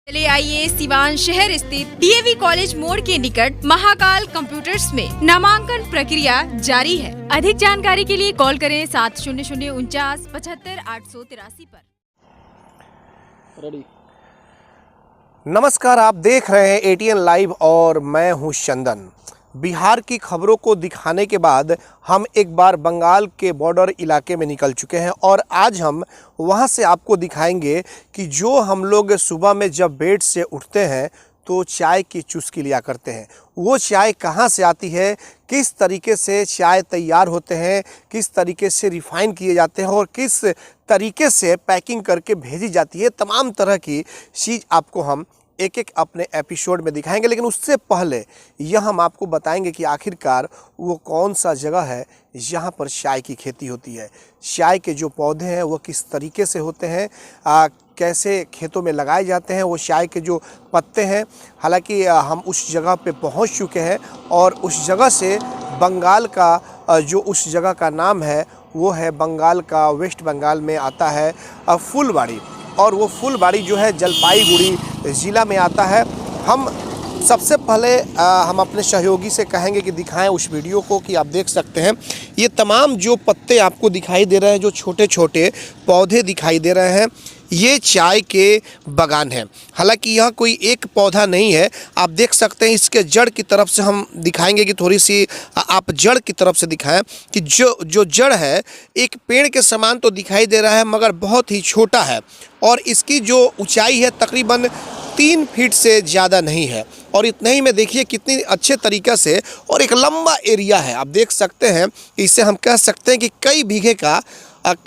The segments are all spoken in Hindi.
चले आइए सिवान शहर स्थित डीएवी कॉलेज मोड़ के निकट महाकाल कंप्यूटर्स में नामांकन प्रक्रिया जारी है। अधिक जानकारी के लिए कॉल करें 7009475883 पर। रेडी। नमस्कार, आप देख रहे हैं एटीएन लाइव और मैं हूं चंदन। बिहार की खबरों को दिखाने के बाद हम एक बार बंगाल के बॉर्डर इलाके में निकल चुके हैं और आज हम वहां से आपको दिखाएंगे कि जो हम लोग सुबह में जब बेड से उठते हैं तो चाय की चुस्की लिया करते हैं, वो चाय कहां से आती है, किस तरीके से चाय तैयार होते हैं, किस तरीके से रिफ़ाइन किए जाते हैं और किस तरीके से पैकिंग करके भेजी जाती है, तमाम तरह की चीज़ आपको हम एक एक अपने एपिसोड में दिखाएंगे। लेकिन उससे पहले यह हम आपको बताएंगे कि आखिरकार वो कौन सा जगह है जहाँ पर चाय की खेती होती है, चाय के जो पौधे हैं वो किस तरीके से होते हैं, कैसे खेतों में लगाए जाते हैं, वो चाय के जो पत्ते हैं। हालांकि हम उस जगह पे पहुंच चुके हैं और उस जगह से बंगाल का जो उस जगह का नाम है वो है बंगाल का वेस्ट बंगाल में आता है फुलबाड़ी, और वो फुलबाड़ी जो है जलपाईगुड़ी ज़िला में आता है। हम सबसे पहले हम अपने सहयोगी से कहेंगे कि दिखाएं उस वीडियो को कि आप देख सकते हैं ये तमाम जो पत्ते आपको दिखाई दे रहे हैं, जो छोटे छोटे पौधे दिखाई दे रहे हैं, ये चाय के बागान है। हालांकि यह कोई एक पौधा नहीं है, आप देख सकते हैं इसके जड़ की तरफ से हम दिखाएंगे कि थोड़ी सी आप जड़ की तरफ से दिखाएं कि जो जड़ है एक पेड़ के समान तो दिखाई दे रहा है मगर बहुत ही छोटा है और इसकी जो ऊंचाई है तकरीबन 3 फीट से ज़्यादा नहीं है। और इतना ही में देखिए कितनी अच्छे तरीक़े से और एक लंबा एरिया है, आप देख सकते हैं। इसे हम कह सकते हैं कि कई बीघे का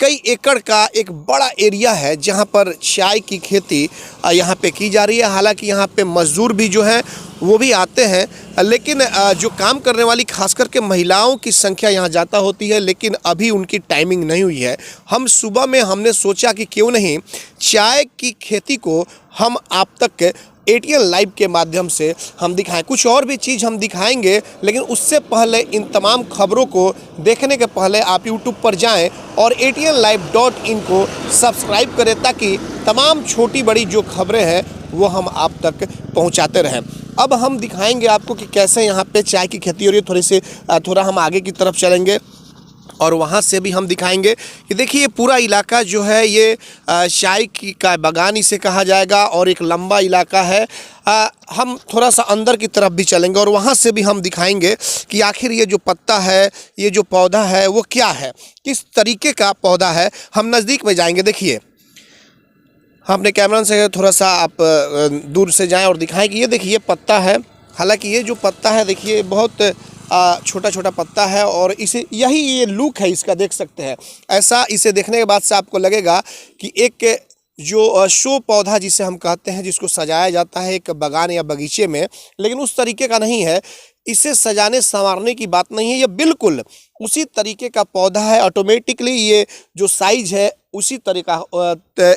कई एकड़ का एक बड़ा एरिया है जहां पर चाय की खेती यहां पे की जा रही है। हालांकि यहां पे मज़दूर भी जो हैं वो भी आते हैं, लेकिन जो काम करने वाली खास करके महिलाओं की संख्या यहां ज़्यादा होती है, लेकिन अभी उनकी टाइमिंग नहीं हुई है। हम सुबह में हमने सोचा कि क्यों नहीं चाय की खेती को हम आप तक एटीएन लाइव के माध्यम से हम दिखाएं। कुछ और भी चीज़ हम दिखाएंगे, लेकिन उससे पहले इन तमाम खबरों को देखने के पहले आप यूट्यूब पर जाएं और ATNlive.in को सब्सक्राइब करें ताकि तमाम छोटी बड़ी जो खबरें हैं वो हम आप तक पहुंचाते रहें। अब हम दिखाएंगे आपको कि कैसे यहाँ पे चाय की खेती हो रही है। थोड़ा हम आगे की तरफ चलेंगे और वहाँ से भी हम दिखाएंगे कि देखिए पूरा इलाका जो है ये चाय की का बागान इसे कहा जाएगा और एक लंबा इलाका है। हम थोड़ा सा अंदर की तरफ भी चलेंगे और वहाँ से भी हम दिखाएंगे कि आखिर ये जो पत्ता है, ये जो पौधा है वो क्या है, किस तरीके का पौधा है। हम नज़दीक में जाएंगे। देखिए हम अपने कैमरा से थोड़ा सा आप दूर से जाएँ और दिखाएँ कि ये देखिए पत्ता है। हालाँकि ये जो पत्ता है देखिए बहुत छोटा छोटा पत्ता है और इसे यही ये लुक है इसका, देख सकते हैं। ऐसा इसे देखने के बाद से आपको लगेगा कि एक जो शो पौधा जिसे हम कहते हैं, जिसको सजाया जाता है एक बागान या बगीचे में, लेकिन उस तरीके का नहीं है। इसे सजाने संवारने की बात नहीं है, ये बिल्कुल उसी तरीके का पौधा है। ऑटोमेटिकली ये जो साइज है उसी तरीका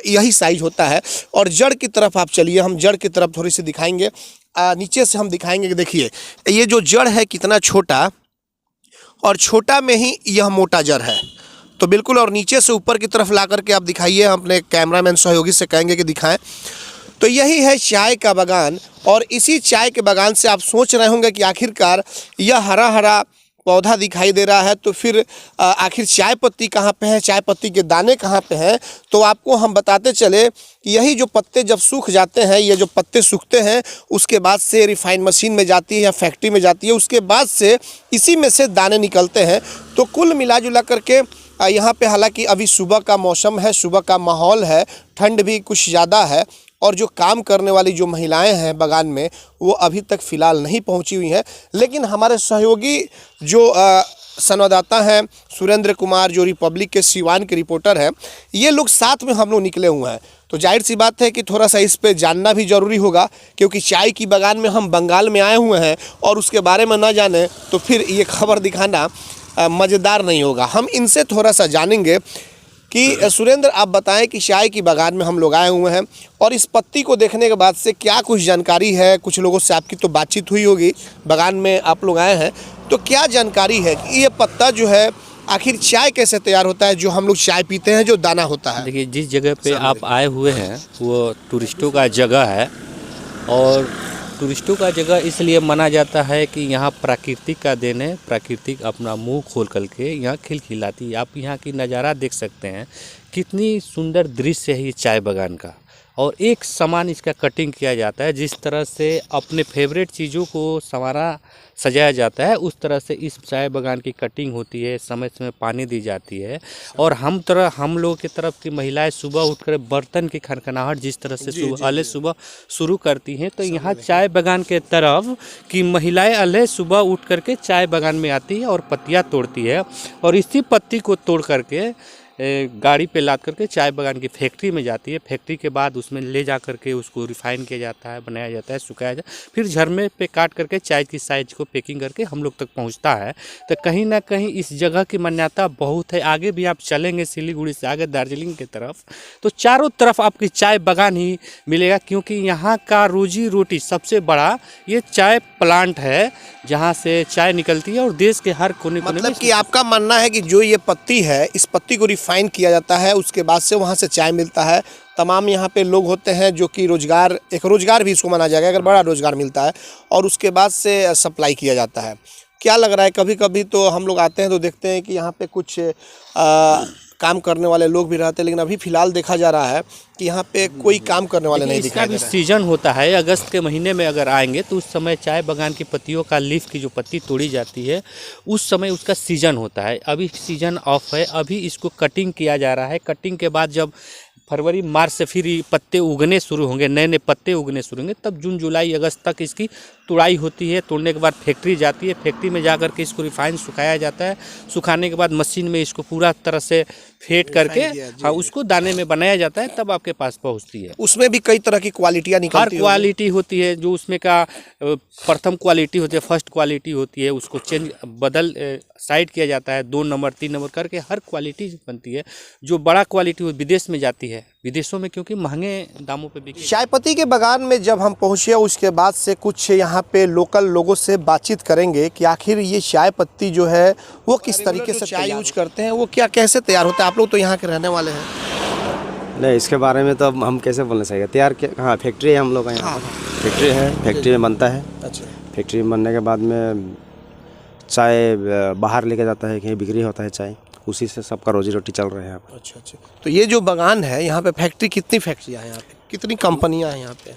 यही साइज होता है। और जड़ की तरफ आप चलिए, हम जड़ की तरफ थोड़ी सी दिखाएंगे। नीचे से हम दिखाएंगे कि देखिए ये जो जड़ है कितना छोटा, और छोटा में ही यह मोटा जड़ है तो बिल्कुल। और नीचे से ऊपर की तरफ ला करके आप दिखाइए, हम अपने कैमरामैन सहयोगी से कहेंगे कि दिखाएं। तो यही है चाय का बागान और इसी चाय के बागान से आप सोच रहे होंगे कि आखिरकार यह हरा हरा पौधा दिखाई दे रहा है तो फिर आखिर चाय पत्ती कहाँ पे है, चाय पत्ती के दाने कहाँ पे हैं। तो आपको हम बताते चले कि यही जो पत्ते जब सूख जाते हैं, ये जो पत्ते सूखते हैं उसके बाद से रिफाइन मशीन में जाती है या फैक्ट्री में जाती है, उसके बाद से इसी में से दाने निकलते हैं। तो कुल मिला जुला करके यहाँ पे हालांकि अभी सुबह का मौसम है, सुबह का माहौल है, ठंड भी कुछ ज़्यादा है और जो काम करने वाली जो महिलाएं हैं बागान में वो अभी तक फ़िलहाल नहीं पहुंची हुई हैं। लेकिन हमारे सहयोगी जो संवाददाता हैं सुरेंद्र कुमार, जो रिपब्लिक के सिवान के रिपोर्टर हैं, ये लोग साथ में हम लोग निकले हुए हैं। तो जाहिर सी बात है कि थोड़ा सा इस पे जानना भी ज़रूरी होगा, क्योंकि चाय की बागान में हम बंगाल में आए हुए हैं और उसके बारे में ना जाने तो फिर ये खबर दिखाना मज़ेदार नहीं होगा। हम इनसे थोड़ा सा जानेंगे कि सुरेंद्र आप बताएं कि चाय की बागान में हम लोग आए हुए हैं और इस पत्ती को देखने के बाद से क्या कुछ जानकारी है। कुछ लोगों से आपकी तो बातचीत हुई होगी, बागान में आप लोग आए हैं, तो क्या जानकारी है कि ये पत्ता जो है आखिर चाय कैसे तैयार होता है, जो हम लोग चाय पीते हैं जो दाना होता है। देखिए जिस जगह पे आप आए हुए हैं वो टूरिस्टों का जगह है और टूरिस्टों का जगह इसलिए माना जाता है कि यहाँ प्राकृतिक का देन है। प्राकृतिक अपना मुंह खोल कर के यहाँ खिलखिलाती है। आप यहाँ की नज़ारा देख सकते हैं, कितनी सुंदर दृश्य है ये चाय बागान का। और एक समान इसका कटिंग किया जाता है। जिस तरह से अपने फेवरेट चीज़ों को संवारा सजाया जाता है, उस तरह से इस चाय बागान की कटिंग होती है, समय समय पानी दी जाती है। और हम लोगों की तरफ की महिलाएं सुबह उठकर बर्तन की खनखनाहट जिस तरह से सुबह शुरू करती हैं, तो यहाँ चाय बागान के तरफ की महिलाएं अले सुबह उठ करके चाय बागान में आती है और पत्तियाँ तोड़ती है, और इसी पत्ती को तोड़ करके गाड़ी पे लाद करके चाय बागान की फैक्ट्री में जाती है। फैक्ट्री के बाद उसमें ले जा करके उसको रिफ़ाइन किया जाता है, बनाया जाता है, सुखाया जाता है, फिर झरमे पे काट करके चाय की साइज़ को पैकिंग करके हम लोग तक पहुंचता है। तो कहीं ना कहीं इस जगह की मान्यता बहुत है। आगे भी आप चलेंगे सिलीगुड़ी से आगे दार्जिलिंग की तरफ, तो चारों तरफ आपकी चाय बागान ही मिलेगा, क्योंकि यहाँ का रोजी रोटी सबसे बड़ा ये चाय प्लांट है, जहाँ से चाय निकलती है और देश के हर कोने कोने में। मतलब कि आपका मानना है कि जो ये पत्ती है, इस पत्ती को रिफाइन किया जाता है, उसके बाद से वहाँ से चाय मिलता है। तमाम यहाँ पे लोग होते हैं जो कि एक रोज़गार भी इसको माना जाएगा, अगर बड़ा रोज़गार मिलता है, और उसके बाद से सप्लाई किया जाता है। क्या लग रहा है, कभी कभी तो हम लोग आते हैं तो देखते हैं कि यहाँ पे कुछ काम करने वाले लोग भी रहते हैं, लेकिन अभी फ़िलहाल देखा जा रहा है कि यहाँ पे कोई काम करने वाले नहीं दिखाई दे रहे हैं। सीजन होता है अगस्त के महीने में, अगर आएंगे तो उस समय चाय बागान की पत्तियों का लीफ की जो पत्ती तोड़ी जाती है, उस समय उसका सीजन होता है। अभी सीजन ऑफ है, अभी इसको कटिंग किया जा रहा है। कटिंग के बाद जब फरवरी मार्च से फिर पत्ते उगने शुरू होंगे, नए नए पत्ते उगने शुरू होंगे, तब जून जुलाई अगस्त तक इसकी तुड़ाई होती है। तोड़ने के बाद फैक्ट्री जाती है, फैक्ट्री में जा कर के इसको रिफाइन सुखाया जाता है। सुखाने के बाद मशीन में इसको पूरा तरह से फेंट करके हाँ उसको दाने में बनाया जाता है, तब आपके पास पहुंचती है। उसमें भी कई तरह की क्वालिटियाँ निकलती हर क्वालिटी होती है। जो उसमें का प्रथम क्वालिटी होती है, फर्स्ट क्वालिटी होती है, उसको साइड किया जाता है, 2 नंबर 3 नंबर करके हर क्वालिटी बनती है। जो बड़ा क्वालिटी विदेश में जाती है, विदेशों में क्योंकि महंगे दामों पे बिकती है। चाय पत्ती के बागान में जब हम पहुँचे, उसके बाद से कुछ यहाँ पे लोकल लोगों से बातचीत करेंगे कि आखिर ये चाय पत्ती जो है वो किस तरीके से चाय यूज करते हैं, वो क्या कैसे तैयार होता है। आप लोग तो यहाँ के रहने वाले हैं। नहीं, इसके बारे में तो हम कैसे बोलना चाहिए। तैयार हाँ फैक्ट्री है हम लोग का यहाँ। फैक्ट्री है, फैक्ट्री में बनता है। अच्छा। फैक्ट्री में बनने के बाद में चाय बाहर लेके जाता है, कहीं बिक्री होता है चाय, उसी से सबका रोजी रोटी चल रहा है यहाँ पर। अच्छा अच्छा। तो ये जो बागान है यहाँ पे फैक्ट्री, कितनी फैक्ट्रियाँ हैं यहाँ पे, कितनी कंपनियाँ हैं यहाँ पे?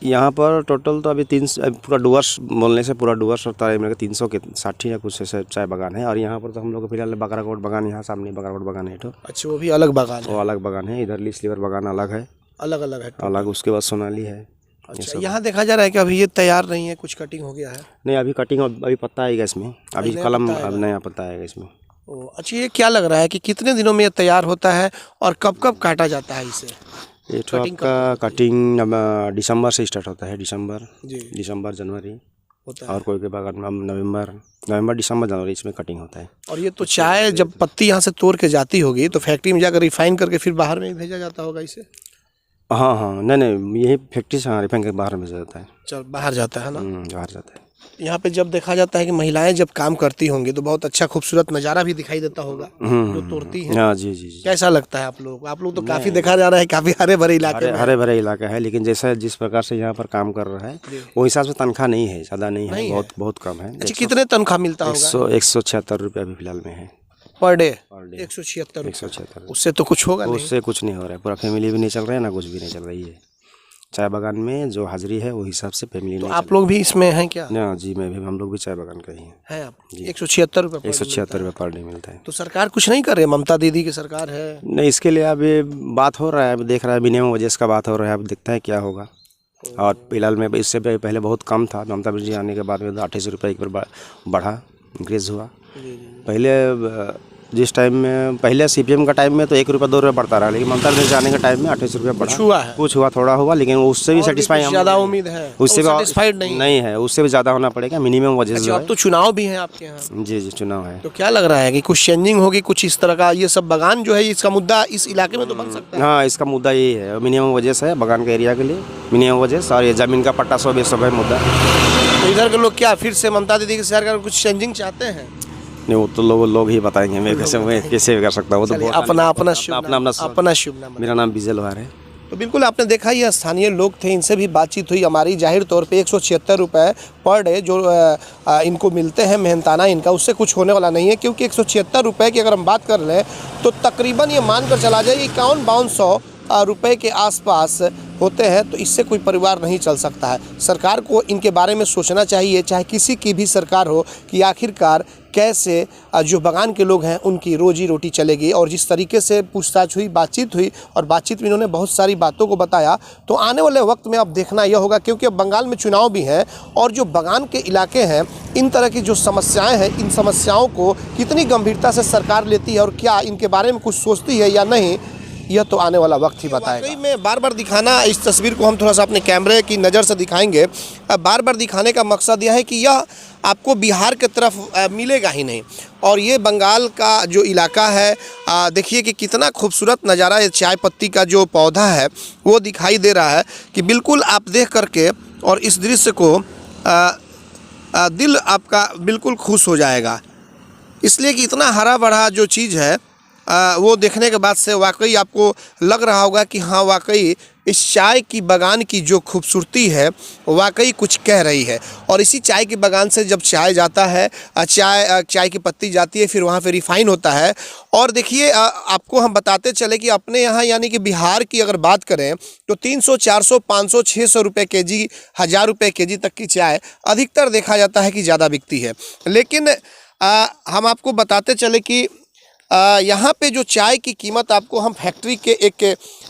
यहाँ पर टोटल तो अभी पूरा डुवर्स बोलने से पूरा डुवर्स होता है, मेरे 360 या कुछ ऐसे चाय बागान है। और यहाँ पर तो हम लोग फिलहाल बकराकोट बागान, यहाँ सामने बकराकोट बागान है। तो अच्छा, वो भी अलग बागान है? वो अलग बागान है। इधर लीस लीवर बागान अलग है, अलग अलग है अलग। उसके बाद सोनाली है। अच्छा, यहाँ देखा जा रहा है कि अभी ये तैयार नहीं है, कुछ कटिंग हो गया है? नहीं, अभी कटिंग, अभी पत्ता आएगा इसमें, अभी कलम, अब नया पत्ता आएगा इसमें। अच्छा, ये क्या लग रहा है कि कितने दिनों में ये तैयार होता है और कब कब काटा जाता है इसे? ये तो आपका कटिंग दिसंबर से स्टार्ट होता है, दिसंबर जनवरी होता है। और कोई के बागान में नवंबर दिसंबर जनवरी इसमें कटिंग होता है। और ये तो चाय जब पत्ती यहाँ से तोड़ के जाती होगी तो फैक्ट्री में जाकर रिफाइन करके फिर बाहर में भेजा जाता होगा इसे? हाँ, नहीं, यही फैक्ट्री से रिफाइन करके बाहर भेजा जाता है। चल, बाहर जाता है ना? बाहर जाता है। यहाँ पे जब देखा जाता है कि महिलाएं जब काम करती होंगी तो बहुत अच्छा खूबसूरत नज़ारा भी दिखाई देता होगा जो तोड़ती है। हाँ जी। कैसा लगता है आप लोग तो काफी देखा जा रहा है, काफी हरे भरे इलाके, हरे भरे इलाका है। लेकिन जिस प्रकार से यहाँ पर काम कर रहा है वो हिसाब से तनख्वाह नहीं है, ज़्यादा नहीं है, बहुत कम है। अच्छा, कितने तनख्वाह मिलता होगा? 176 रुपये अभी फिलहाल में है पर डे। 176। उससे तो कुछ होगा नहीं? उससे कुछ नहीं हो रहा है। पूरा फैमिली भी नहीं चल रहा है, ना कुछ भी नहीं चल रही है। चाय बागान में जो हाजिरी है वो हिसाब से फैमिली नहीं। आप लोग भी इसमें हैं क्या? ना जी, हम लोग भी चाय बागान का ही हैं। आप 176 रुपये 176 रुपये पर डे मिलता है। तो सरकार कुछ नहीं कर रही? ममता दीदी की सरकार है। नहीं, इसके लिए अभी बात हो रहा है, अभी देख रहा है, मिनिमम वजह का बात हो रहा है, अब देखते हैं क्या होगा। और फिलहाल में इससे पहले बहुत कम था, ममता जी आने के बाद में 28 रुपये एक बार बढ़ा, इंक्रीज हुआ। पहले जिस टाइम में पहले सीपीएम का टाइम में तो 1 रुपया 2 रुपये बढ़ता रहा, लेकिन ममता बनर्जी आने के टाइम में 28 रुपये बढ़ा। कुछ हुआ, थोड़ा हुआ, लेकिन उससे भी सेटिस्फाई ज़्यादा उम्मीद है, उससे भी सेटिस्फाइड नहीं है, उससे भी ज़्यादा होना पड़ेगा मिनिमम वजह से। अब तो चुनाव भी है आपके यहाँ? जी, चुनाव है। तो क्या लग रहा है कि कुछ चेंजिंग होगी, कुछ इस तरह का ये सब बागान जो है इसका मुद्दा इस इलाके में तो बन सकता है? हाँ, इसका मुद्दा यही है, मिनिमम वजह से बागान के एरिया के लिए मिनिमम वजह से। और ये ज़मीन का पट्टा 100 है मुद्दा। तो इधर के लोग क्या फिर से ममता दीदी की सरकार कुछ चेंजिंग चाहते हैं? नहीं, वो तो लोग ही बताएंगे, मैं कैसे कर सकता हूँ। वो तो अपना शुभ नाम। मेरा नाम विजय लोहार है। तो बिल्कुल आपने देखा ये स्थानीय लोग थे, इनसे भी बातचीत हुई हमारी। जाहिर तौर पे 176 रुपये पर डे जो इनको मिलते हैं मेहनताना इनका, उससे कुछ होने वाला नहीं है, क्योंकि 176 रुपये की अगर हम बात कर लें तो तकरीबन ये मान कर चला जाए 51-5200 रुपए के आसपास होते हैं। तो इससे कोई परिवार नहीं चल सकता है। सरकार को इनके बारे में सोचना चाहिए, चाहे किसी की भी सरकार हो, कि आखिरकार कैसे जो बगान के लोग हैं उनकी रोजी रोटी चलेगी। और जिस तरीके से पूछताछ हुई, बातचीत हुई, और बातचीत में इन्होंने बहुत सारी बातों को बताया, तो आने वाले वक्त में अब देखना यह होगा, क्योंकि अब बंगाल में चुनाव भी हैं और जो बगान के इलाके हैं, इन तरह की जो समस्याएं हैं, इन समस्याओं को कितनी गंभीरता से सरकार लेती है और क्या इनके बारे में कुछ सोचती है या नहीं, यह तो आने वाला वक्त ही बताएगा। मैं बार बार दिखाना, इस तस्वीर को हम थोड़ा सा अपने कैमरे की नज़र से दिखाएंगे। बार बार दिखाने का मकसद यह है कि यह आपको बिहार की तरफ मिलेगा ही नहीं। और ये बंगाल का जो इलाका है, देखिए कि कितना खूबसूरत नज़ारा है। चाय पत्ती का जो पौधा है वो दिखाई दे रहा है कि बिल्कुल आप देख करके और इस दृश्य को दिल आपका बिल्कुल खुश हो जाएगा, इसलिए कि इतना हरा भरा जो चीज़ है वो देखने के बाद से वाकई आपको लग रहा होगा कि हाँ, वाकई इस चाय की बागान की जो खूबसूरती है वाकई कुछ कह रही है। और इसी चाय की बागान से जब चाय जाता है, चाय की पत्ती जाती है, फिर वहाँ पे रिफ़ाइन होता है। और देखिए आपको हम बताते चले कि अपने यहाँ यानी कि बिहार की अगर बात करें तो 300, 400, 500, 600 रुपये केजी, 1000 रुपये केजी तक की चाय अधिकतर देखा जाता है कि ज़्यादा बिकती है। लेकिन हम आपको बताते चले कि यहाँ पे जो चाय की कीमत, आपको हम फैक्ट्री के एक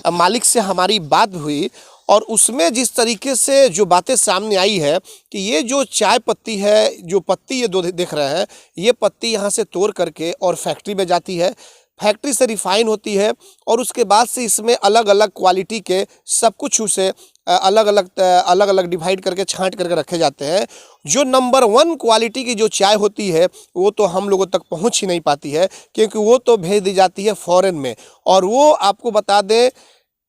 मालिक से हमारी बात हुई और उसमें जिस तरीके से जो बातें सामने आई है कि ये जो चाय पत्ती है, जो पत्ती ये दो देख रहे हैं, ये पत्ती यहाँ से तोड़ करके और फैक्ट्री में जाती है, फैक्ट्री से रिफ़ाइन होती है और उसके बाद से इसमें अलग अलग क्वालिटी के सब कुछ उसे अलग अलग डिवाइड करके छांट करके रखे जाते हैं। जो नंबर 1 क्वालिटी की जो चाय होती है वो तो हम लोगों तक पहुंच ही नहीं पाती है, क्योंकि वो तो भेज दी जाती है फ़ॉरेन में। और वो आपको बता दें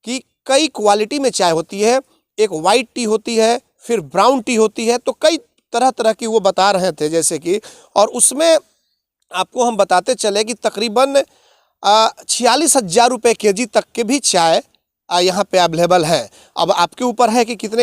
कि कई क्वालिटी में चाय होती है, एक वाइट टी होती है, फिर ब्राउन टी होती है, तो कई तरह तरह की वो बता रहे थे जैसे कि। और उसमें आपको हम बताते चले कि तकरीबन 46,000 रुपये केजी तक के भी चाय यहाँ पे अवेलेबल है। अब आपके ऊपर है कि कितने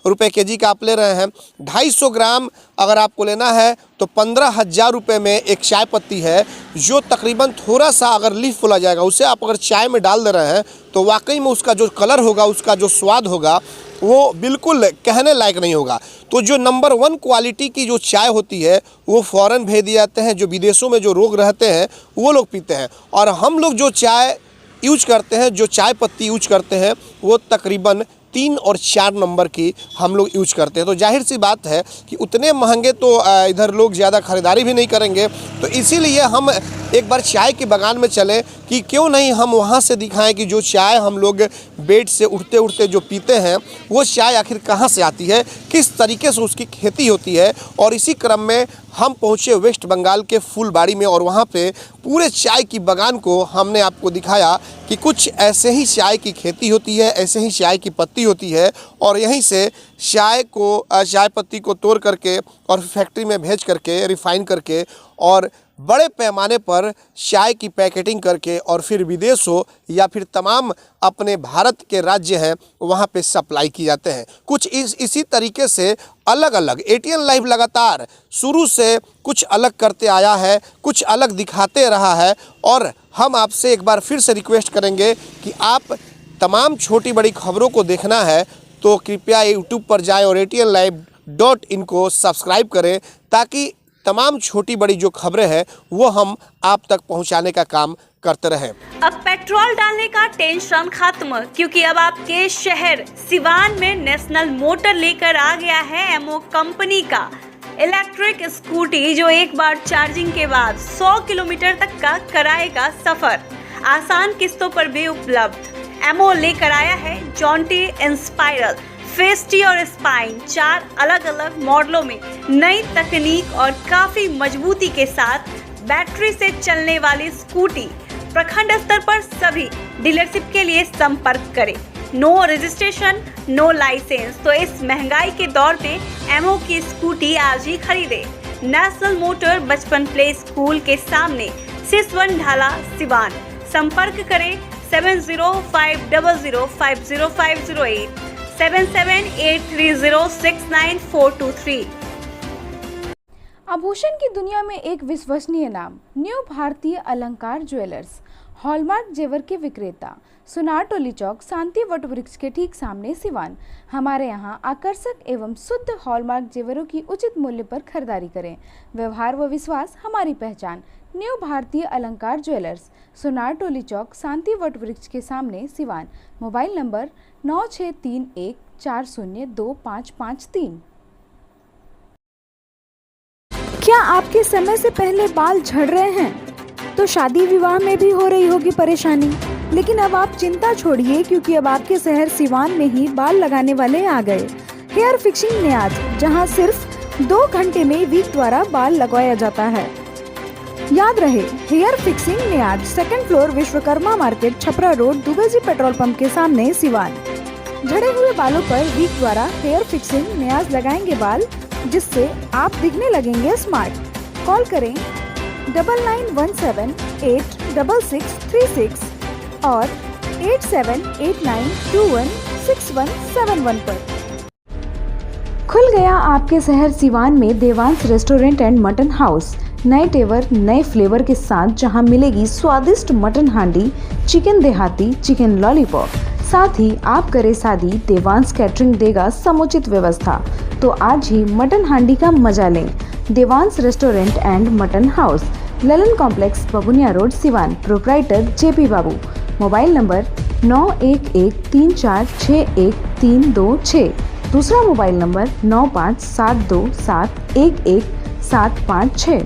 रुपए केजी का आप ले रहे हैं। 250 ग्राम अगर आपको लेना है तो 15,000 रुपये में एक चाय पत्ती है, जो तकरीबन थोड़ा सा अगर लीफ बोला जाएगा, उसे आप अगर चाय में डाल दे रहे हैं तो वाकई में उसका जो कलर होगा, उसका जो स्वाद होगा, वो बिल्कुल कहने लायक नहीं होगा। तो जो नंबर 1 क्वालिटी की जो चाय होती है वो फ़ौरन भेज दिए जाते हैं। जो विदेशों में जो लोग रहते हैं वो लोग पीते हैं, और हम लोग जो चाय यूज करते हैं, जो चाय पत्ती यूज करते हैं, वो तकरीबन 3 और 4 नंबर की हम लोग यूज करते हैं। तो जाहिर सी बात है कि उतने महंगे तो इधर लोग ज़्यादा ख़रीदारी भी नहीं करेंगे। तो इसीलिए हम एक बार चाय के बागान में चलें कि क्यों नहीं हम वहाँ से दिखाएं कि जो चाय हम लोग बेड से उठते उठते जो पीते हैं वो चाय आखिर कहाँ से आती है, किस तरीके से उसकी खेती होती है। और इसी क्रम में हम पहुँचे वेस्ट बंगाल के फुलबाड़ी में, और वहाँ पे पूरे चाय की बागान को हमने आपको दिखाया कि कुछ ऐसे ही चाय की खेती होती है, ऐसे ही चाय की पत्ती होती है, और यहीं से चाय पत्ती को तोड़ करके और फैक्ट्री में भेज करके रिफ़ाइन करके और बड़े पैमाने पर चाय की पैकेटिंग करके और फिर विदेशों या फिर तमाम अपने भारत के राज्य हैं वहाँ पे सप्लाई की जाते हैं। कुछ इसी तरीके से अलग अलग एटीएन लाइव लगातार शुरू से कुछ अलग करते आया है, कुछ अलग दिखाते रहा है। और हम आपसे एक बार फिर से रिक्वेस्ट करेंगे कि आप तमाम छोटी बड़ी खबरों को देखना है तो कृपया यूट्यूब पर जाएं और ATNlive.in को सब्सक्राइब करें, ताकि तमाम छोटी बड़ी जो खबरें हैं वो हम आप तक पहुंचाने का काम करते रहें। अब पेट्रोल डालने का टेंशन खत्म, क्योंकि अब आपके शहर सिवान में नेशनल मोटर लेकर आ गया है एमओ कंपनी का इलेक्ट्रिक स्कूटी, जो एक बार चार्जिंग के बाद 100 किलोमीटर तक का कराएगा सफर, आसान किस्तों पर भी उपलब्ध। एमओ लेकर आया है जॉन्टी, इंस्पायरल, फेस्टी और स्पाइन, 4 अलग अलग मॉडलों में नई तकनीक और काफी मजबूती के साथ बैटरी से चलने वाली स्कूटी। प्रखंड स्तर पर सभी डीलरशिप के लिए संपर्क करें। No registration, no licence. तो इस महंगाई के दौर पे एमओ की स्कूटी आज ही खरीदे। नेशनल मोटर बचपन प्ले स्कूल के सामने सिसवन ढाला सिवान। संपर्क करें 7050050508 7783069423। आभूषण की दुनिया में एक विश्वसनीय नाम, न्यू भारतीय अलंकार ज्वेलर्स, हॉलमार्क जेवर के विक्रेता, सुनार टोली चौक, शांति वट वृक्ष के ठीक सामने सिवान। हमारे यहाँ आकर्षक एवं शुद्ध हॉलमार्क जेवरों की उचित मूल्य पर खरीदारी करें। व्यवहार व विश्वास हमारी पहचान। न्यू भारतीय अलंकार ज्वेलर्स, सुनार टोली चौक, शांति वट वृक्ष के सामने सिवान। Mobile number 9631402553। क्या आपके समय से पहले बाल झड़ रहे हैं? तो शादी विवाह में भी हो रही होगी परेशानी। लेकिन अब आप चिंता छोड़िए, क्योंकि अब आपके शहर सिवान में ही बाल लगाने वाले आ गए। हेयर फिक्सिंग नियाज, जहां सिर्फ 2 घंटे में वीक द्वारा बाल लगवाया जाता है। याद रहे, hair fixing Niyaz, 2nd floor, Vishwakarma market, Chhapra road, Dubey ji petrol pump के सामने सिवान। झड़े हुए बालों पर वीक द्वारा हेयर फिक्सिंग नियाज लगाएंगे बाल, जिससे आप दिखने लगेंगे स्मार्ट। कॉल करें 9917866636 और 8789216171 पर। खुल गया आपके शहर सिवान में Devansh restaurant and mutton house. नए तेवर, नए फ्लेवर के साथ, जहां मिलेगी स्वादिष्ट मटन हांडी, चिकन देहाती, चिकन लॉलीपॉप। साथ ही आप करे शादी, देवांश कैटरिंग देगा समुचित व्यवस्था। तो आज ही मटन हांडी का मजा लें। Devansh restaurant and mutton house, Lalan complex, Babuniya road, Siwan. Proprietor JP Babu. Mobile number 9113461326। दूसरा मोबाइल नंबर 9572711756।